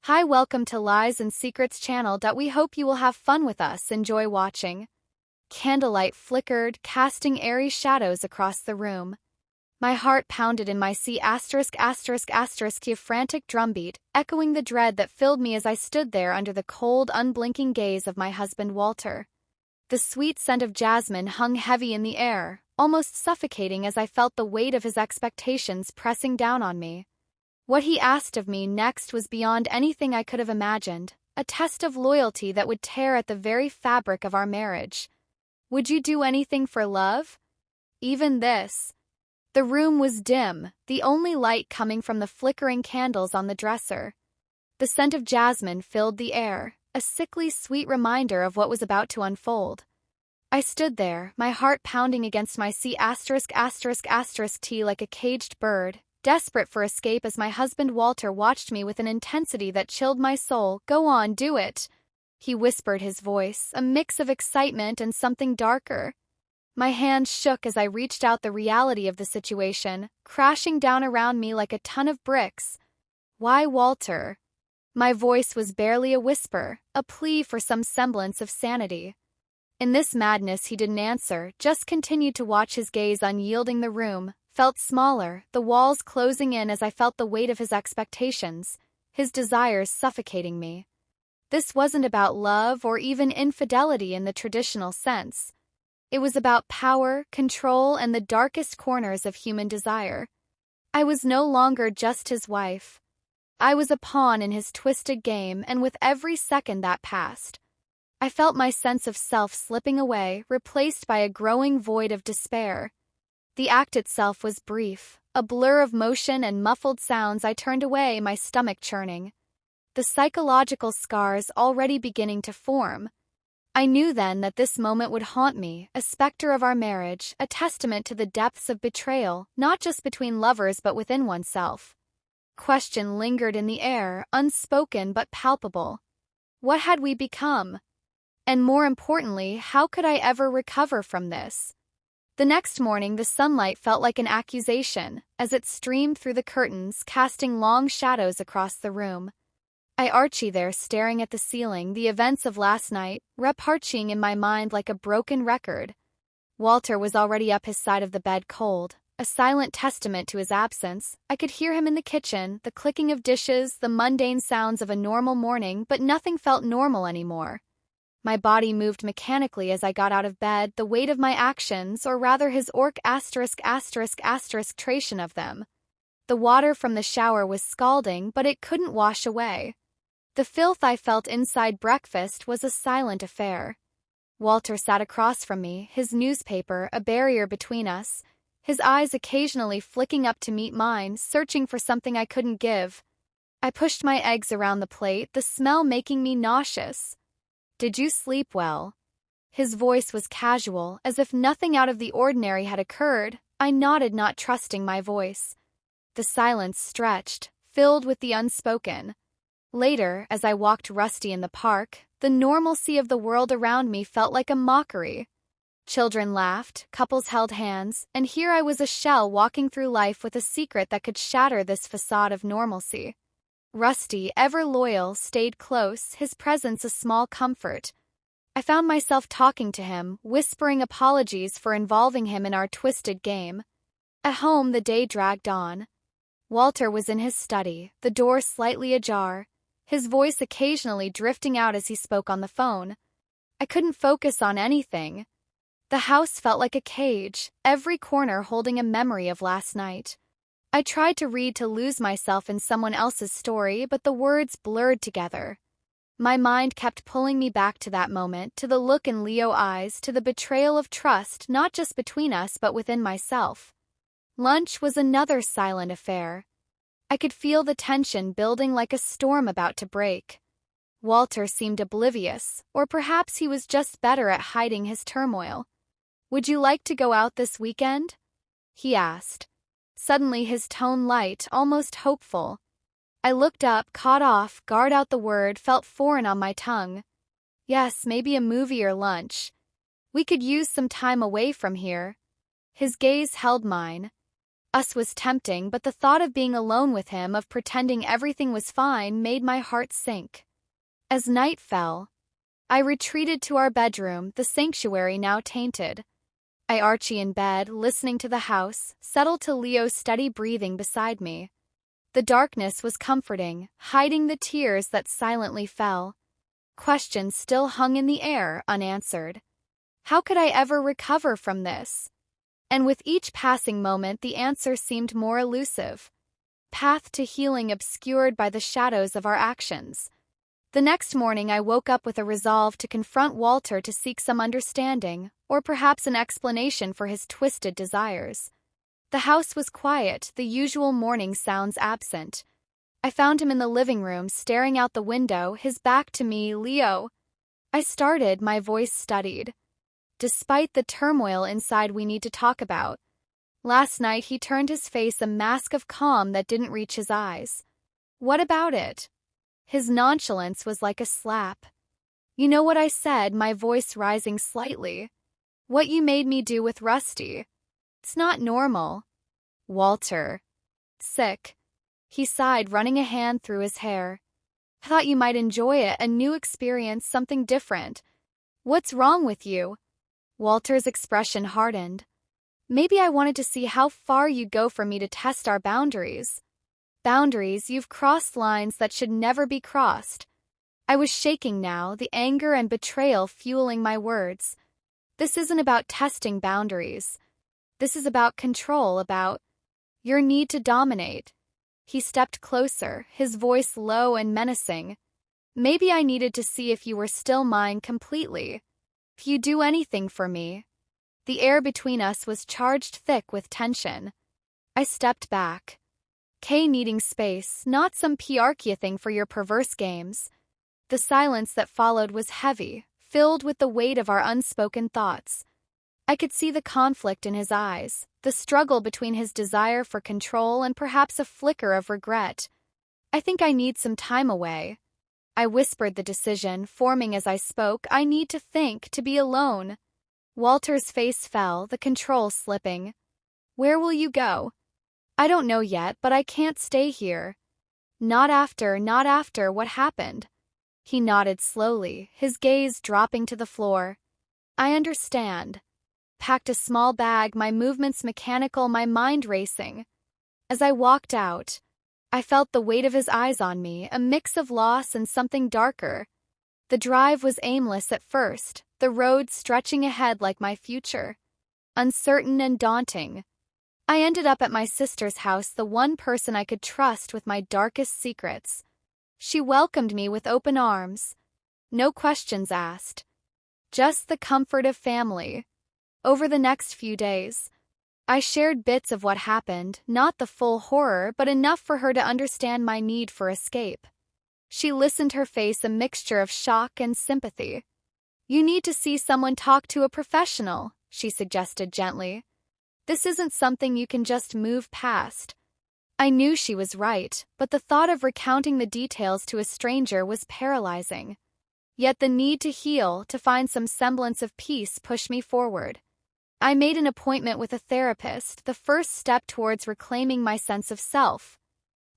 Hi, welcome to Lies and Secrets channel. We hope you will have fun with us. Enjoy watching. Candlelight flickered, casting airy shadows across the room. My heart pounded in my a frantic drumbeat, echoing the dread that filled me as I stood there under the cold, unblinking gaze of my husband Walter. The sweet scent of jasmine hung heavy in the air, almost suffocating as I felt the weight of his expectations pressing down on me. What he asked of me next was beyond anything I could have imagined, a test of loyalty that would tear at the very fabric of our marriage. Would you do anything for love? Even this. The room was dim, the only light coming from the flickering candles on the dresser. The scent of jasmine filled the air, a sickly sweet reminder of what was about to unfold. I stood there, my heart pounding against my T like a caged bird, desperate for escape as my husband Walter watched me with an intensity that chilled my soul. Go on, do it, he whispered, his voice a mix of excitement and something darker. My hand shook as I reached out, the reality of the situation, crashing down around me like a ton of bricks. Why, Walter? My voice was barely a whisper, a plea for some semblance of sanity. In this madness he didn't answer, just continued to watch, his gaze unyielding. The room felt smaller, the walls closing in as I felt the weight of his expectations, his desires suffocating me. This wasn't about love or even infidelity in the traditional sense. It was about power, control, and the darkest corners of human desire. I was no longer just his wife. I was a pawn in his twisted game, and with every second that passed, I felt my sense of self slipping away, replaced by a growing void of despair. The act itself was brief, a blur of motion and muffled sounds. I turned away, my stomach churning, the psychological scars already beginning to form. I knew then that this moment would haunt me, a specter of our marriage, a testament to the depths of betrayal, not just between lovers but within oneself. Question lingered in the air, unspoken but palpable. What had we become? And more importantly, how could I ever recover from this? The next morning the sunlight felt like an accusation, as it streamed through the curtains, casting long shadows across the room. I Archie there staring at the ceiling, the events of last night, reparching in my mind like a broken record. Walter was already up his side of the bed, cold, a silent testament to his absence. I could hear him in the kitchen, the clicking of dishes, the mundane sounds of a normal morning, but nothing felt normal anymore. My body moved mechanically as I got out of bed, the weight of my actions, or rather his tration of them. The water from the shower was scalding, but it couldn't wash away. The filth I felt inside breakfast was a silent affair. Walter sat across from me, his newspaper a barrier between us, his eyes occasionally flicking up to meet mine, searching for something I couldn't give. I pushed my eggs around the plate, the smell making me nauseous. Did you sleep well? His voice was casual, as if nothing out of the ordinary had occurred. I nodded, not trusting my voice. The silence stretched, filled with the unspoken. Later, as I walked Rusty in the park, the normalcy of the world around me felt like a mockery. Children laughed, couples held hands, and here I was, a shell walking through life with a secret that could shatter this facade of normalcy. Rusty, ever loyal, stayed close, his presence a small comfort. I found myself talking to him, whispering apologies for involving him in our twisted game. At home the day dragged on. Walter was in his study, the door slightly ajar, his voice occasionally drifting out as he spoke on the phone. I couldn't focus on anything. The house felt like a cage, every corner holding a memory of last night. I tried to read, to lose myself in someone else's story, but the words blurred together. My mind kept pulling me back to that moment, to the look in Leo's eyes, to the betrayal of trust, not just between us but within myself. Lunch was another silent affair. I could feel the tension building like a storm about to break. Walter seemed oblivious, or perhaps he was just better at hiding his turmoil. Would you like to go out this weekend? He asked. Suddenly his tone light, almost hopeful. I looked up, caught off guard out, the word felt foreign on my tongue. Yes, maybe a movie or lunch. We could use some time away from here. His gaze held mine. Us was tempting, but the thought of being alone with him, of pretending everything was fine, made my heart sink. As night fell, I retreated to our bedroom, the sanctuary now tainted. I Archie in bed, listening to the house, settled to Leo's steady breathing beside me. The darkness was comforting, hiding the tears that silently fell. Questions still hung in the air, unanswered. How could I ever recover from this? And with each passing moment, the answer seemed more elusive. Path to healing obscured by the shadows of our actions. The next morning I woke up with a resolve to confront Walter, to seek some understanding, or perhaps an explanation for his twisted desires. The house was quiet, the usual morning sounds absent. I found him in the living room, staring out the window, his back to me. "Leo," I started, my voice studied. "Despite the turmoil inside, we need to talk about." Last night he turned his face, a mask of calm that didn't reach his eyes. "What about it?" His nonchalance was like a slap. "You know what I said," my voice rising slightly. "What you made me do with Rusty. It's not normal." "Walter." "Sick." He sighed, running a hand through his hair. "I thought you might enjoy it, a new experience, something different." "What's wrong with you?" Walter's expression hardened. "Maybe I wanted to see how far you'd go for me, to test our boundaries." "Boundaries? You've crossed lines that should never be crossed." I was shaking now, the anger and betrayal fueling my words. "This isn't about testing boundaries. This is about control, about your need to dominate." He stepped closer, his voice low and menacing. "Maybe I needed to see if you were still mine completely. If you do anything for me." The air between us was charged thick with tension. I stepped back. "Kay, needing space, not some Piarchia thing for your perverse games." The silence that followed was heavy, filled with the weight of our unspoken thoughts. I could see the conflict in his eyes, the struggle between his desire for control and perhaps a flicker of regret. "I think I need some time away." I whispered the decision, forming as I spoke. "I need to think, to be alone." Walter's face fell, the control slipping. "Where will you go?" "I don't know yet, but I can't stay here." Not after what happened." He nodded slowly, his gaze dropping to the floor. "I understand." Packed a small bag, my movements mechanical, my mind racing. As I walked out, I felt the weight of his eyes on me, a mix of loss and something darker. The drive was aimless at first, the road stretching ahead like my future. Uncertain and daunting. I ended up at my sister's house, the one person I could trust with my darkest secrets. She welcomed me with open arms. No questions asked. Just the comfort of family. Over the next few days, I shared bits of what happened, not the full horror, but enough for her to understand my need for escape. She listened, her face a mixture of shock and sympathy. "You need to see someone, talk to a professional," she suggested gently. "This isn't something you can just move past." I knew she was right, but the thought of recounting the details to a stranger was paralyzing. Yet the need to heal, to find some semblance of peace, pushed me forward. I made an appointment with a therapist, the first step towards reclaiming my sense of self.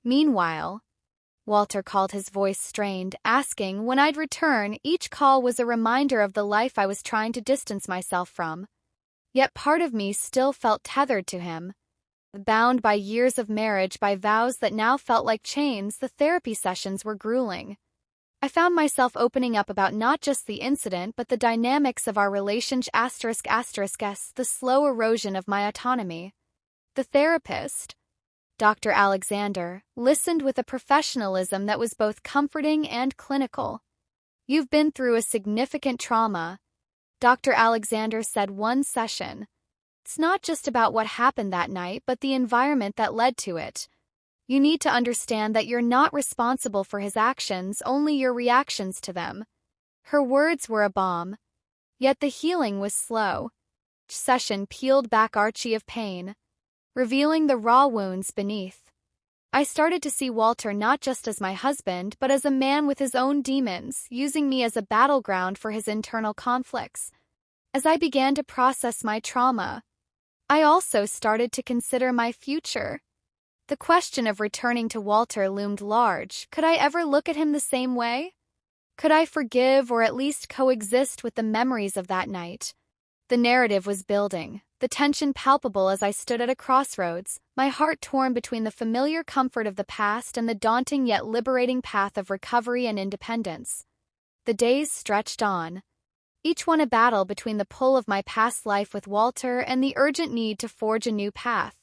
Meanwhile, Walter called, his voice strained, asking when I'd return. Each call was a reminder of the life I was trying to distance myself from. Yet part of me still felt tethered to him. Bound by years of marriage, by vows that now felt like chains, the therapy sessions were grueling. I found myself opening up about not just the incident but the dynamics of our relationship, the slow erosion of my autonomy. The therapist, Dr. Alexander, listened with a professionalism that was both comforting and clinical. "You've been through a significant trauma," Dr. Alexander said one session. "It's not just about what happened that night, but the environment that led to it. You need to understand that you're not responsible for his actions, only your reactions to them." Her words were a balm. Yet the healing was slow. Each session peeled back Archie of pain, revealing the raw wounds beneath. I started to see Walter not just as my husband, but as a man with his own demons, using me as a battleground for his internal conflicts. As I began to process my trauma, I also started to consider my future. The question of returning to Walter loomed large. Could I ever look at him the same way? Could I forgive or at least coexist with the memories of that night? The narrative was building, the tension palpable as I stood at a crossroads, my heart torn between the familiar comfort of the past and the daunting yet liberating path of recovery and independence. The days stretched on, each one a battle between the pull of my past life with Walter and the urgent need to forge a new path.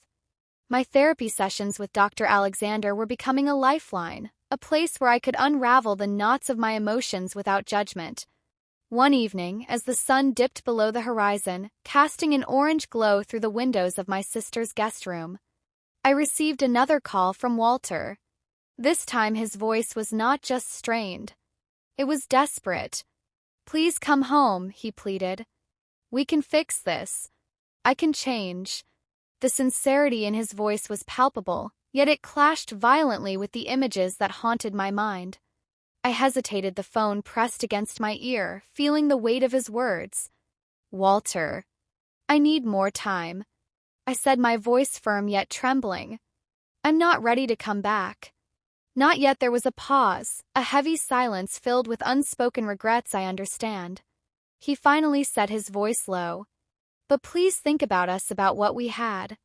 My therapy sessions with Dr. Alexander were becoming a lifeline, a place where I could unravel the knots of my emotions without judgment. One evening, as the sun dipped below the horizon, casting an orange glow through the windows of my sister's guest room, I received another call from Walter. This time his voice was not just strained. It was desperate. "Please come home," he pleaded. "We can fix this. I can change." The sincerity in his voice was palpable, yet it clashed violently with the images that haunted my mind. I hesitated, the phone pressed against my ear, feeling the weight of his words. "Walter, I need more time," I said, my voice firm yet trembling. "I'm not ready to come back." Not yet. There was a pause, a heavy silence filled with unspoken regrets. "I understand." He finally said, his voice low. "But please think about us, about what we had."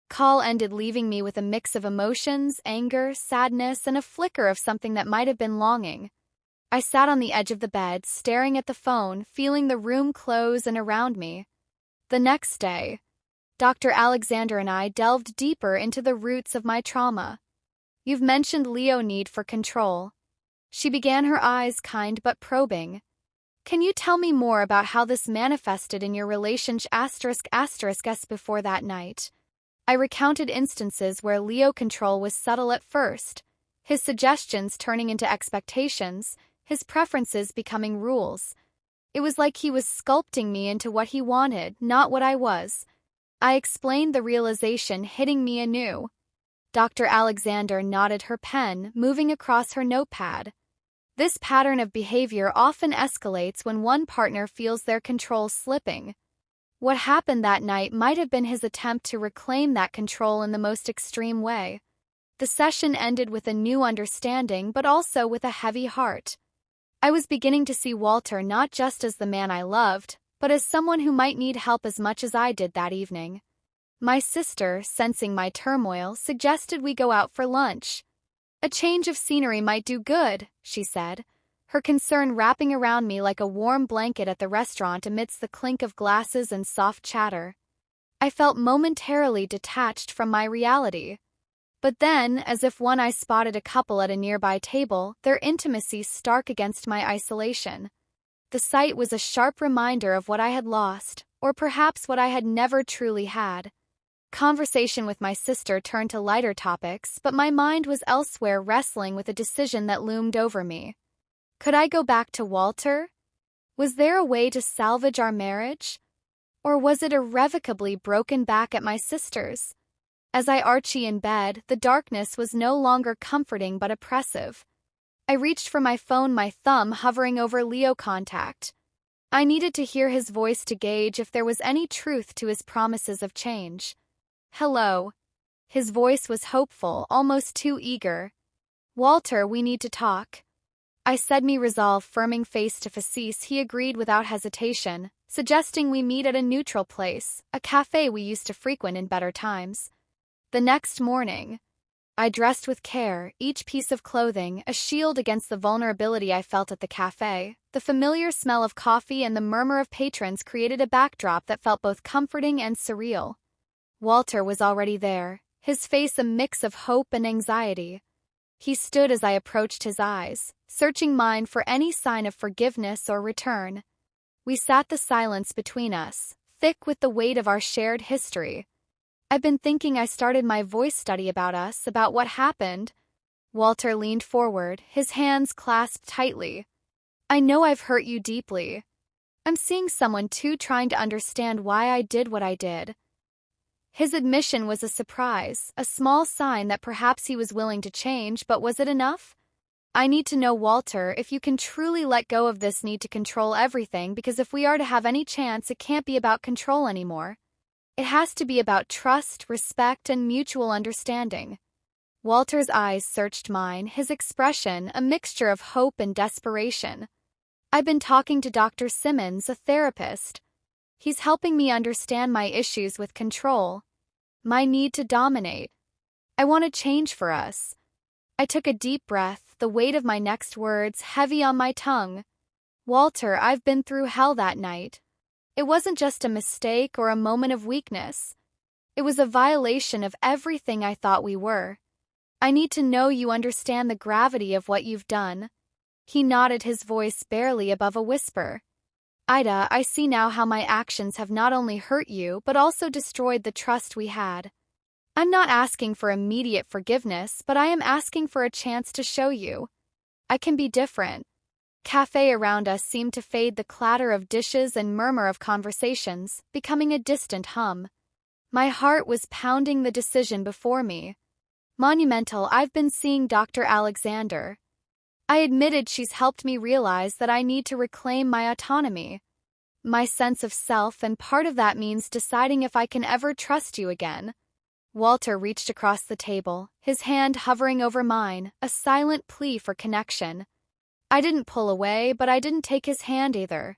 Call ended, leaving me with a mix of emotions, anger, sadness, and a flicker of something that might have been longing. I sat on the edge of the bed, staring at the phone, feeling the room close in around me. The next day, Dr. Alexander and I delved deeper into the roots of my trauma. "You've mentioned Leo need for control." She began, her eyes kind but probing. "Can you tell me more about how this manifested in your relationship ******* before that night?" I recounted instances where Leo control was subtle at first, his suggestions turning into expectations, his preferences becoming rules. It was like he was sculpting me into what he wanted, not what I was. I explained, the realization hitting me anew. Dr. Alexander nodded, her pen moving across her notepad. "This pattern of behavior often escalates when one partner feels their control slipping. What happened that night might have been his attempt to reclaim that control in the most extreme way." The session ended with a new understanding, but also with a heavy heart. I was beginning to see Walter not just as the man I loved, but as someone who might need help as much as I did that evening. My sister, sensing my turmoil, suggested we go out for lunch. "A change of scenery might do good," she said, her concern wrapping around me like a warm blanket at the restaurant amidst the clink of glasses and soft chatter. I felt momentarily detached from my reality. But then, as if one eye spotted a couple at a nearby table, their intimacy stark against my isolation. The sight was a sharp reminder of what I had lost, or perhaps what I had never truly had. Conversation with my sister turned to lighter topics, but my mind was elsewhere, wrestling with a decision that loomed over me. Could I go back to Walter? Was there a way to salvage our marriage? Or was it irrevocably broken back at my sister's? As I arched in bed, the darkness was no longer comforting but oppressive. I reached for my phone, my thumb hovering over Leo contact. I needed to hear his voice to gauge if there was any truth to his promises of change. "Hello." His voice was hopeful, almost too eager. "Walter, we need to talk." I said, me resolve firming face to face. He agreed without hesitation, suggesting we meet at a neutral place, a cafe we used to frequent in better times. The next morning, I dressed with care, each piece of clothing a shield against the vulnerability I felt at the cafe. The familiar smell of coffee and the murmur of patrons created a backdrop that felt both comforting and surreal. Walter was already there, his face a mix of hope and anxiety. He stood as I approached, his eyes searching mine for any sign of forgiveness or return. We sat, the silence between us, thick with the weight of our shared history. "I've been thinking," I started, my voice steady, "about us, about what happened." Walter leaned forward, his hands clasped tightly. "I know I've hurt you deeply. I'm seeing someone too, trying to understand why I did what I did." His admission was a surprise, a small sign that perhaps he was willing to change, but was it enough? "I need to know, Walter, if you can truly let go of this need to control everything, because if we are to have any chance, it can't be about control anymore." It has to be about trust, respect, and mutual understanding. Walter's eyes searched mine, his expression a mixture of hope and desperation. I've been talking to Dr. Simmons, a therapist. He's helping me understand my issues with control, my need to dominate. I want to change for us. I took a deep breath, the weight of my next words heavy on my tongue. Walter, I've been through hell that night. It wasn't just a mistake or a moment of weakness. It was a violation of everything I thought we were. I need to know you understand the gravity of what you've done. He nodded, his voice barely above a whisper. Ida, I see now how my actions have not only hurt you but also destroyed the trust we had. I'm not asking for immediate forgiveness, but I am asking for a chance to show you. I can be different. Cafe around us seemed to fade, the clatter of dishes and murmur of conversations, becoming a distant hum. My heart was pounding, the decision before me. Monumental. I've been seeing Dr. Alexander. I admitted she's helped me realize that I need to reclaim my autonomy, my sense of self, and part of that means deciding if I can ever trust you again. Walter reached across the table, his hand hovering over mine, a silent plea for connection. I didn't pull away, but I didn't take his hand either.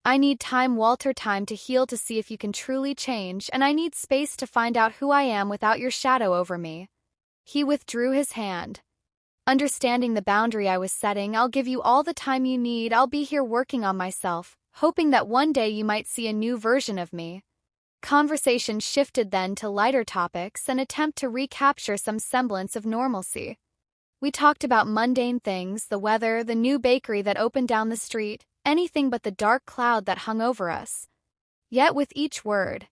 I need time, Walter, time to heal, to see if you can truly change, and I need space to find out who I am without your shadow over me. He withdrew his hand. Understanding the boundary I was setting, I'll give you all the time you need. I'll be here working on myself, hoping that one day you might see a new version of me. Conversation shifted then to lighter topics, an attempt to recapture some semblance of normalcy. We talked about mundane things, the weather, the new bakery that opened down the street, anything but the dark cloud that hung over us. Yet with each word,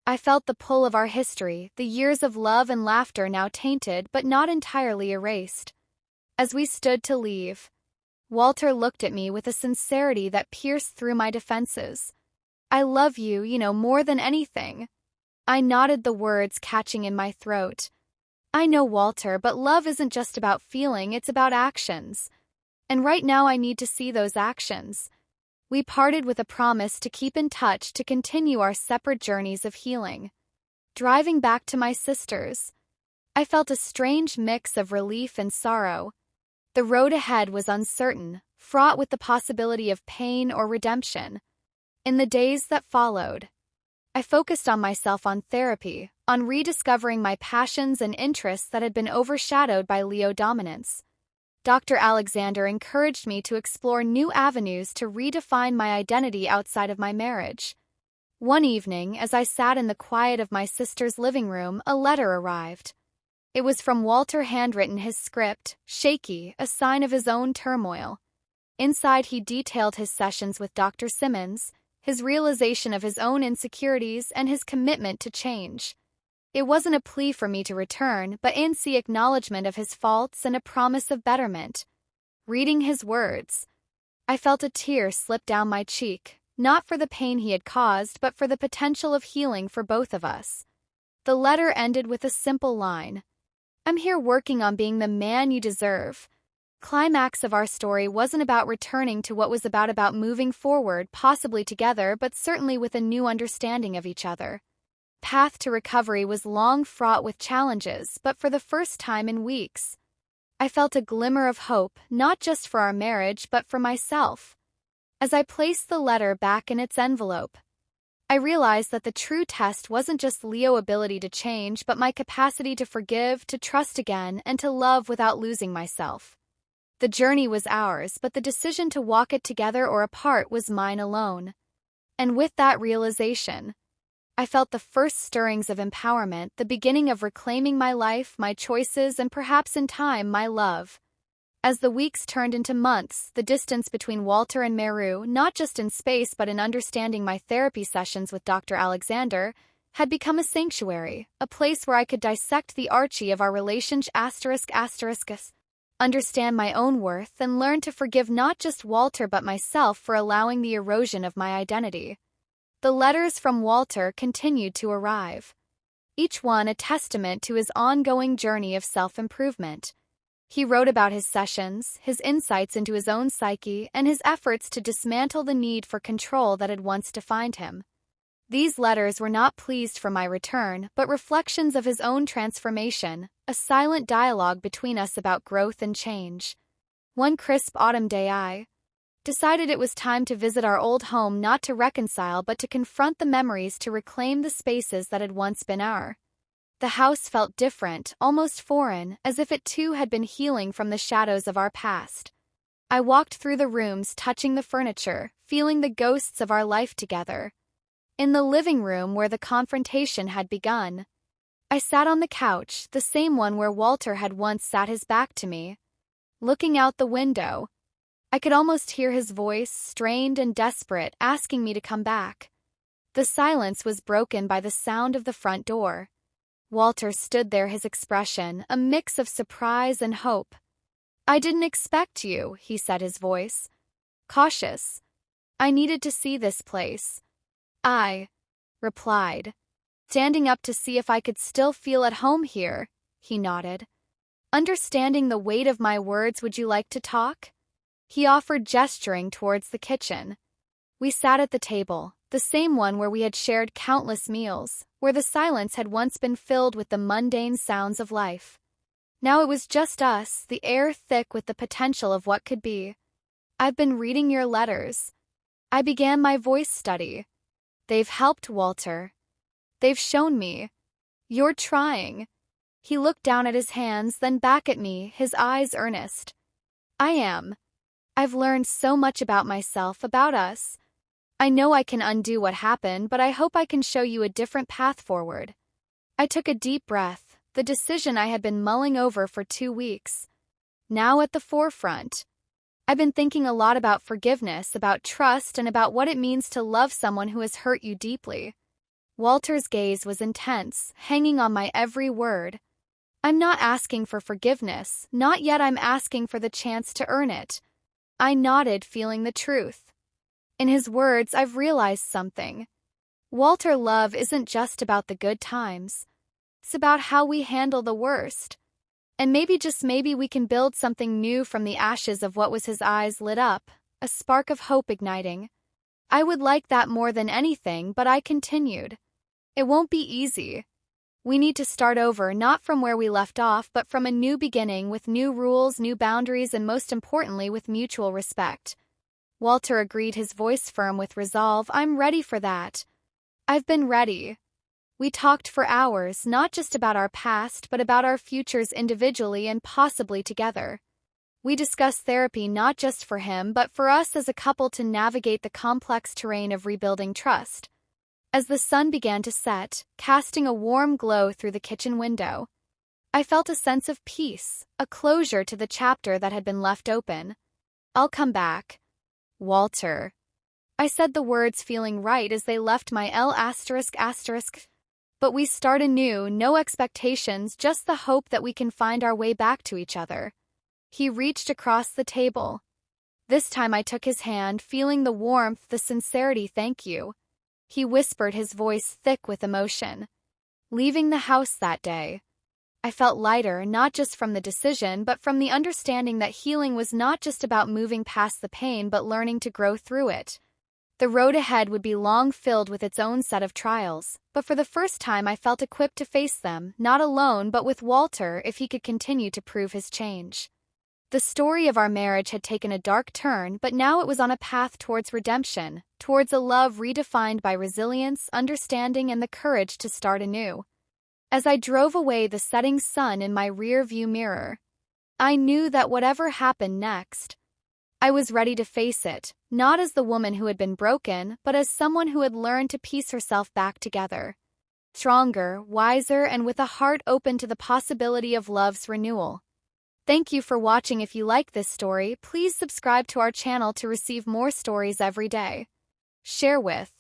I felt the pull of our history, the years of love and laughter now tainted but not entirely erased. As we stood to leave, Walter looked at me with a sincerity that pierced through my defenses. I love you, more than anything. I nodded, the words catching in my throat. I know, Walter, but love isn't just about feeling, it's about actions. And right now I need to see those actions. We parted with a promise to keep in touch, to continue our separate journeys of healing. Driving back to my sister's, I felt a strange mix of relief and sorrow. The road ahead was uncertain, fraught with the possibility of pain or redemption. In the days that followed, I focused on myself, on therapy, on rediscovering my passions and interests that had been overshadowed by Leo dominance. Dr. Alexander encouraged me to explore new avenues to redefine my identity outside of my marriage. One evening, as I sat in the quiet of my sister's living room, a letter arrived. It was from Walter, handwritten, his script, shaky, a sign of his own turmoil. Inside, he detailed his sessions with Dr. Simmons, his realization of his own insecurities, and his commitment to change. It wasn't a plea for me to return, but an acknowledgement of his faults and a promise of betterment. Reading his words, I felt a tear slip down my cheek, not for the pain he had caused, but for the potential of healing for both of us. The letter ended with a simple line: I'm here working on being the man you deserve. Climax of our story wasn't about returning to what was about moving forward, possibly together, but certainly with a new understanding of each other. Path to recovery was long, fraught with challenges, but for the first time in weeks, I felt a glimmer of hope, not just for our marriage but for myself. As I placed the letter back in its envelope, I realized that the true test wasn't just Leo's ability to change, but my capacity to forgive, to trust again, and to love without losing myself. The journey was ours, but the decision to walk it together or apart was mine alone. And with that realization, I felt the first stirrings of empowerment, the beginning of reclaiming my life, my choices, and perhaps in time, my love. As the weeks turned into months, the distance between Walter and Meru, not just in space but in understanding, my therapy sessions with Dr. Alexander, had become a sanctuary, a place where I could dissect the archie of our relationship, understand my own worth, and learn to forgive not just Walter but myself for allowing the erosion of my identity. The letters from Walter continued to arrive, each one a testament to his ongoing journey of self-improvement. He wrote about his sessions, his insights into his own psyche, and his efforts to dismantle the need for control that had once defined him. These letters were not pleased for my return, but reflections of his own transformation, a silent dialogue between us about growth and change. One crisp autumn day I decided it was time to visit our old home, not to reconcile but to confront the memories, to reclaim the spaces that had once been our. The house felt different, almost foreign, as if it too had been healing from the shadows of our past. I walked through the rooms, touching the furniture, feeling the ghosts of our life together. In the living room where the confrontation had begun, I sat on the couch, the same one where Walter had once sat, his back to me. Looking out the window, I could almost hear his voice, strained and desperate, asking me to come back. The silence was broken by the sound of the front door. Walter stood there, his expression a mix of surprise and hope. "I didn't expect you," he said, his voice cautious. "I needed to see this place," I replied, standing up to see if I could still feel at home here. He nodded, understanding the weight of my words. "Would you like to talk?" he offered, gesturing towards the kitchen. We sat at the table, the same one where we had shared countless meals, where the silence had once been filled with the mundane sounds of life. Now it was just us, the air thick with the potential of what could be. "I've been reading your letters." I began my voice study. "They've helped, Walter. They've shown me you're trying." He looked down at his hands, then back at me, his eyes earnest. "I am. I've learned so much about myself, about us. I know I can undo what happened, but I hope I can show you a different path forward." I took a deep breath, the decision I had been mulling over for 2 weeks, now at the forefront. I've been thinking a lot about forgiveness, about trust, and about what it means to love someone who has hurt you deeply. Walter's gaze was intense, hanging on my every word. "I'm not asking for forgiveness, not yet. I'm asking for the chance to earn it." I nodded, feeling the truth. In his words, I've realized something. Walter, love isn't just about the good times. It's about how we handle the worst. And maybe, just maybe, we can build something new from the ashes of what was. His eyes lit up, a spark of hope igniting. "I would like that more than anything," but I continued. "It won't be easy. We need to start over, not from where we left off, but from a new beginning, with new rules, new boundaries, and most importantly, with mutual respect." Walter agreed, his voice firm with resolve. "I'm ready for that. I've been ready." We talked for hours, not just about our past, but about our futures individually and possibly together. We discussed therapy, not just for him, but for us as a couple, to navigate the complex terrain of rebuilding trust. As the sun began to set, casting a warm glow through the kitchen window, I felt a sense of peace, a closure to the chapter that had been left open. "I'll come back, Walter." I said the words feeling right as they left my L***. But we start anew, no expectations, just the hope that we can find our way back to each other. He reached across the table. This time I took his hand, feeling the warmth, the sincerity. "Thank you," he whispered, his voice thick with emotion. Leaving the house that day, I felt lighter, not just from the decision, but from the understanding that healing was not just about moving past the pain, but learning to grow through it. The road ahead would be long, filled with its own set of trials, but for the first time I felt equipped to face them, not alone but with Walter, if he could continue to prove his change. The story of our marriage had taken a dark turn, but now it was on a path towards redemption, towards a love redefined by resilience, understanding, and the courage to start anew. As I drove away, the setting sun in my rear-view mirror, I knew that whatever happened next, I was ready to face it, not as the woman who had been broken, but as someone who had learned to piece herself back together. Stronger, wiser, and with a heart open to the possibility of love's renewal. Thank you for watching. If you like this story, please subscribe to our channel to receive more stories every day. Share with